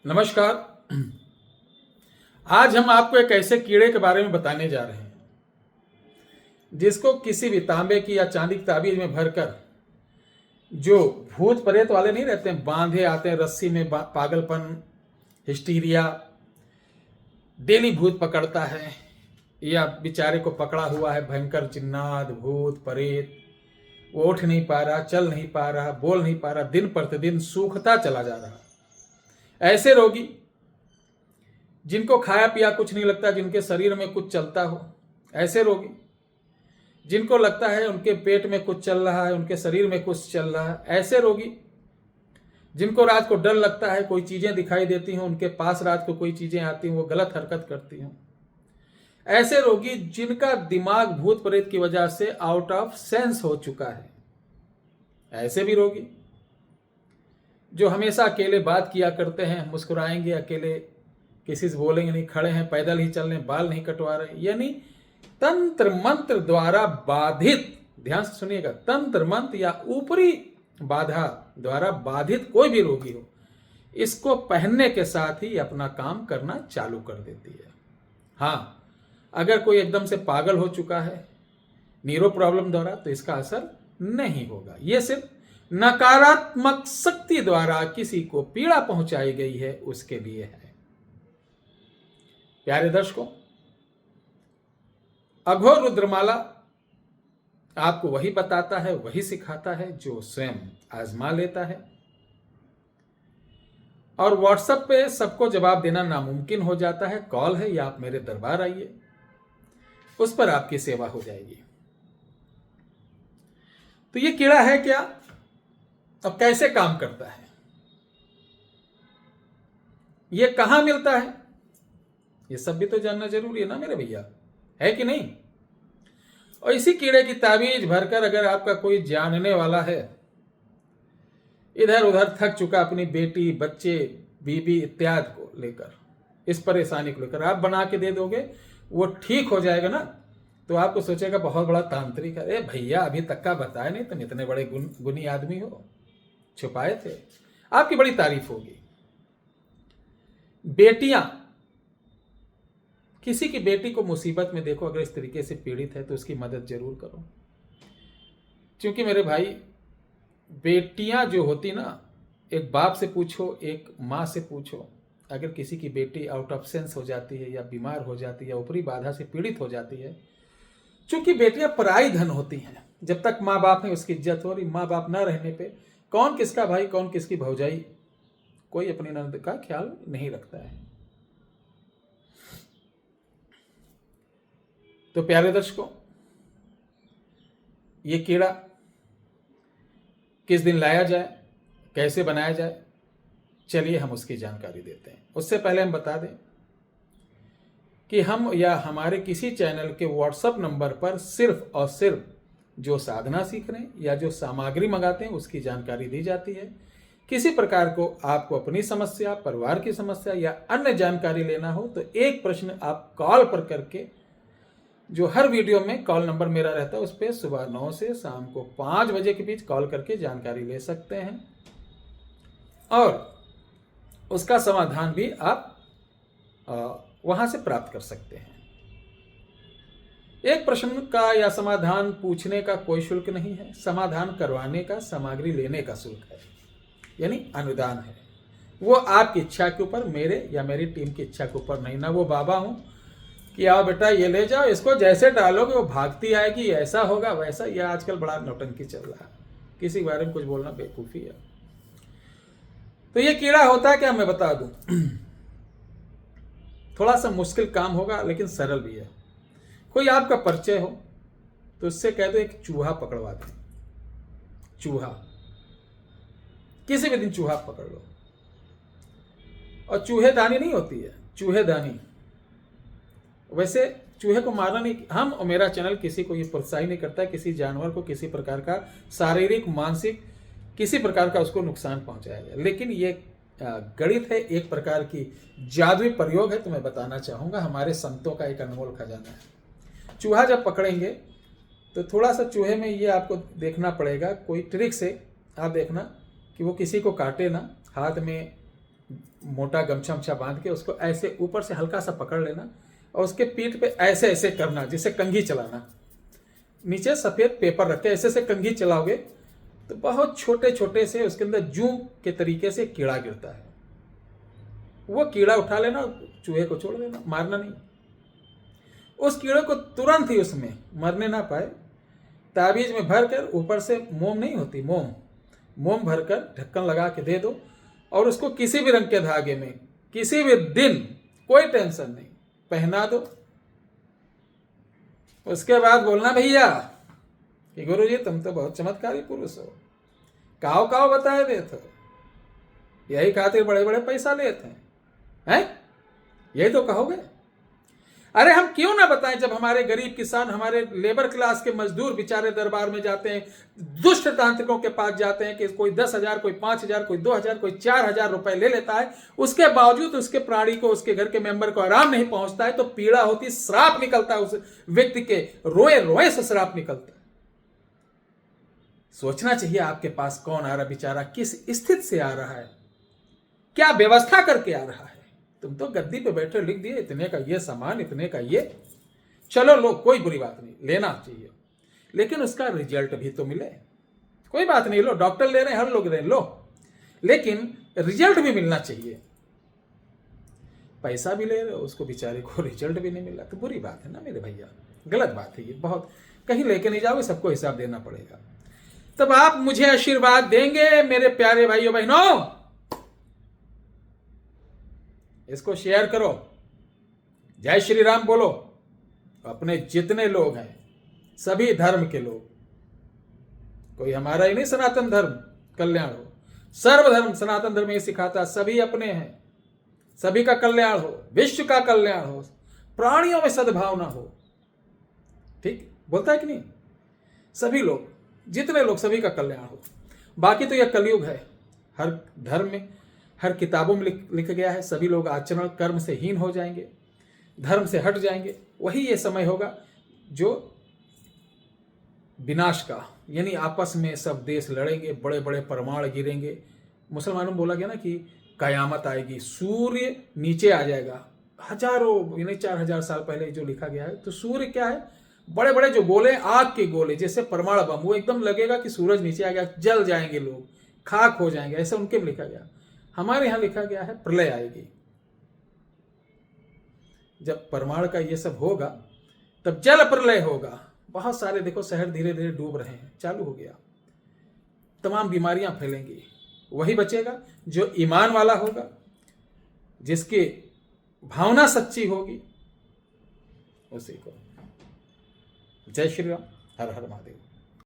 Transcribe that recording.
नमस्कार। आज हम आपको एक ऐसे कीड़े के बारे में बताने जा रहे हैं जिसको किसी भी तांबे की या चांदी की ताबीज में भरकर जो भूत प्रेत वाले नहीं रहते हैं, बांधे आते हैं रस्सी में, पागलपन, हिस्टीरिया, डेली भूत पकड़ता है या बेचारे को पकड़ा हुआ है भयंकर जिन्नात, भूत प्रेत, वो उठ नहीं पा रहा, चल नहीं पा रहा, बोल नहीं पा रहा, दिन प्रतिदिन सूखता चला जा रहा। ऐसे रोगी जिनको खाया पिया कुछ नहीं लगता, जिनके शरीर में कुछ चलता हो, ऐसे रोगी जिनको लगता है उनके पेट में कुछ चल रहा है, उनके शरीर में कुछ चल रहा है, ऐसे रोगी जिनको रात को डर लगता है, कोई चीजें दिखाई देती हों, उनके पास रात को कोई चीजें आती हों, वो गलत हरकत करती हों, ऐसे रोगी जिनका दिमाग भूत प्रेत की वजह से आउट ऑफ सेंस हो चुका है, ऐसे भी रोगी जो हमेशा अकेले बात किया करते हैं, मुस्कुराएंगे अकेले, किसी से बोलेंगे नहीं, खड़े हैं, पैदल ही चल रहे हैं, बाल नहीं कटवा रहे, यानी तंत्र मंत्र द्वारा बाधित, ध्यान से सुनिएगा, तंत्र मंत्र या ऊपरी बाधा द्वारा बाधित कोई भी रोगी हो, इसको पहनने के साथ ही अपना काम करना चालू कर देती है। हाँ, अगर कोई एकदम से पागल हो चुका है नीरो प्रॉब्लम द्वारा तो इसका असर नहीं होगा। यह सिर्फ नकारात्मक शक्ति द्वारा किसी को पीड़ा पहुंचाई गई है उसके लिए है। प्यारे दर्शकों, अघोर रुद्रमाला आपको वही बताता है, वही सिखाता है जो स्वयं आजमा लेता है। और व्हाट्सएप पे सबको जवाब देना नामुमकिन हो जाता है। कॉल है या आप मेरे दरबार आइए, उस पर आपकी सेवा हो जाएगी। तो ये कीड़ा है क्या और कैसे काम करता है, ये कहां मिलता है, ये सब भी तो जानना जरूरी है ना मेरे भैया, है कि नहीं। और इसी कीड़े की ताबीज भरकर अगर आपका कोई जानने वाला है, इधर उधर थक चुका अपनी बेटी, बच्चे, बीबी इत्यादि को लेकर, इस परेशानी को लेकर आप बना के दे दोगे, वो ठीक हो जाएगा ना, तो आपको सोचेगा बहुत बड़ा तांत्रिक है। अरे भैया, अभी तक का बताया नहीं, तुम इतने बड़े गुणी आदमी हो, छुपाए थे। आपकी बड़ी तारीफ होगी। बेटियां, किसी की बेटी को मुसीबत में देखो, अगर इस तरीके से पीड़ित है तो उसकी मदद जरूर करो। क्योंकि मेरे भाई, बेटियां जो होती ना, एक बाप से पूछो, एक माँ से पूछो, अगर किसी की बेटी आउट ऑफ सेंस हो जाती है या बीमार हो जाती है या ऊपरी बाधा से पीड़ित हो जाती है, चूंकि बेटियां पराई धन होती हैं, जब तक माँ बाप है उसकी इज्जत हो रही, माँ बाप ना रहने पे कौन किसका भाई, कौन किसकी भौजाई, कोई अपनी ननद का ख्याल नहीं रखता है। तो प्यारे दर्शकों, ये कीड़ा किस दिन लाया जाए, कैसे बनाया जाए, चलिए हम उसकी जानकारी देते हैं। उससे पहले हम बता दें कि हम या हमारे किसी चैनल के व्हाट्सएप नंबर पर सिर्फ और सिर्फ जो साधना सीख रहे हैं या जो सामग्री मंगाते हैं उसकी जानकारी दी जाती है। किसी प्रकार को आपको अपनी समस्या, परिवार की समस्या या अन्य जानकारी लेना हो तो एक प्रश्न आप कॉल पर करके, जो हर वीडियो में कॉल नंबर मेरा रहता है उस पर सुबह 9 से शाम को 5 बजे के बीच कॉल करके जानकारी ले सकते हैं और उसका समाधान भी आप वहां से प्राप्त कर सकते हैं। एक प्रश्न का या समाधान पूछने का कोई शुल्क नहीं है, समाधान करवाने का, सामग्री लेने का शुल्क है, यानी अनुदान है। वो आपकी इच्छा के ऊपर, मेरे या मेरी टीम की इच्छा के ऊपर नहीं। ना वो बाबा हूं कि आओ बेटा ये ले जाओ, इसको जैसे डालोगे वो भागती आएगी, ऐसा होगा वैसा। यह आजकल बड़ा नौटंकी चल रहा है, किसी के बारे में कुछ बोलना बेवकूफ़ी है। तो ये कीड़ा होता है क्या, मैं बता दूं। थोड़ा सा मुश्किल काम होगा लेकिन सरल भी है। कोई आपका परिचय हो तो उससे कह दो एक चूहा पकड़वा दे, चूहा, किसी भी दिन चूहा पकड़ लो। और चूहेदानी नहीं होती है, चूहेदानी। वैसे चूहे को मारना नहीं, हम और मेरा चैनल किसी को ये प्रोत्साहित नहीं करता है किसी जानवर को किसी प्रकार का शारीरिक, मानसिक, किसी प्रकार का उसको नुकसान पहुंचाया जाए, लेकिन ये गणित है, एक प्रकार की जादुई प्रयोग है। तो मैं बताना चाहूंगा, हमारे संतों का एक अनमोल खजाना है। चूहा जब पकड़ेंगे तो थोड़ा सा चूहे में ये आपको देखना पड़ेगा, कोई ट्रिक से आप देखना कि वो किसी को काटे ना, हाथ में मोटा गमछा वमछा बांध के उसको ऐसे ऊपर से हल्का सा पकड़ लेना और उसके पीठ पे ऐसे ऐसे करना, जिसे कंघी चलाना। नीचे सफेद पेपर रख के ऐसे ऐसे कंघी चलाओगे तो बहुत छोटे छोटे से उसके अंदर जू के तरीके से कीड़ा गिरता है। वो कीड़ा उठा लेना, चूहे को छोड़ देना, मारना नहीं। उस कीड़े को तुरंत ही उसमें मरने ना पाए ताबीज में भरकर, ऊपर से मोम नहीं होती, मोम भरकर ढक्कन लगा के दे दो और उसको किसी भी रंग के धागे में किसी भी दिन, कोई टेंशन नहीं, पहना दो। उसके बाद बोलना भैया कि गुरुजी तुम तो बहुत चमत्कारी पुरुष हो, काव काव बताए देते, यही खातिर बड़े बड़े पैसा लेते हैं, यही तो कहोगे। अरे हम क्यों ना बताएं, जब हमारे गरीब किसान, हमारे लेबर क्लास के मजदूर बेचारे दरबार में जाते हैं, दुष्ट तांत्रिकों के पास जाते हैं कि कोई 10,000, कोई 5,000, कोई 2,000, कोई 4,000 रुपए ले लेता है, उसके बावजूद उसके प्राणी को, उसके घर के मेंबर को आराम नहीं पहुंचता है, तो पीड़ा होती, श्राप निकलता है, उस व्यक्ति के रोए रोए से श्राप निकलता है। सोचना चाहिए आपके पास कौन आ रहा बेचारा, किस स्थिति से आ रहा है, क्या व्यवस्था करके आ रहा है। तुम तो गद्दी पे बैठे लिख दिए इतने का ये सामान, इतने का ये, चलो लो, कोई बुरी बात नहीं, लेना चाहिए, लेकिन उसका रिजल्ट भी तो मिले। कोई बात नहीं, लो, डॉक्टर ले रहे हैं, हर लोग रहे, लो, लेकिन रिजल्ट भी मिलना चाहिए। पैसा भी ले रहे हो, उसको बेचारे को रिजल्ट भी नहीं मिला, तो बुरी बात है ना मेरे भैया, गलत बात है ये बहुत। कहीं लेके नहीं जाओगे, सबको हिसाब देना पड़ेगा। तब आप मुझे आशीर्वाद देंगे मेरे प्यारे भाइयों बहनों। इसको शेयर करो, जय श्री राम बोलो, अपने जितने लोग हैं, सभी धर्म के लोग, कोई हमारा ही नहीं सनातन धर्म कल्याण हो, सर्वधर्म सनातन धर्म ये सिखाता, सभी अपने हैं, सभी का कल्याण हो, विश्व का कल्याण हो, प्राणियों में सद्भावना हो, ठीक बोलता है कि नहीं, सभी लोग, जितने लोग, सभी का कल्याण हो। बाकी तो यह कलयुग है, हर धर्म में, हर किताबों में लिखा गया है, सभी लोग आचरण कर्म से हीन हो जाएंगे, धर्म से हट जाएंगे। वही ये समय होगा जो विनाश का, यानी आपस में सब देश लड़ेंगे, बड़े बड़े परमाणु गिरेंगे। मुसलमानों में बोला गया ना कि कयामत आएगी, सूर्य नीचे आ जाएगा, हजारों यानी 4,000 साल पहले जो लिखा गया है। तो सूर्य क्या है, बड़े बड़े जो गोले, आग के गोले जैसे परमाणु बम, वो एकदम लगेगा कि सूरज नीचे आ गया, जल जाएंगे लोग, खाक हो जाएंगे, ऐसे उनके में लिखा गया। हमारे यहां लिखा गया है प्रलय आएगी। जब परमाणु का ये सब होगा तब जल प्रलय होगा। बहुत सारे देखो शहर धीरे धीरे डूब रहे हैं, चालू हो गया, तमाम बीमारियां फैलेंगी। वही बचेगा जो ईमान वाला होगा, जिसकी भावना सच्ची होगी, उसी को। जय श्री राम, हर हर महादेव।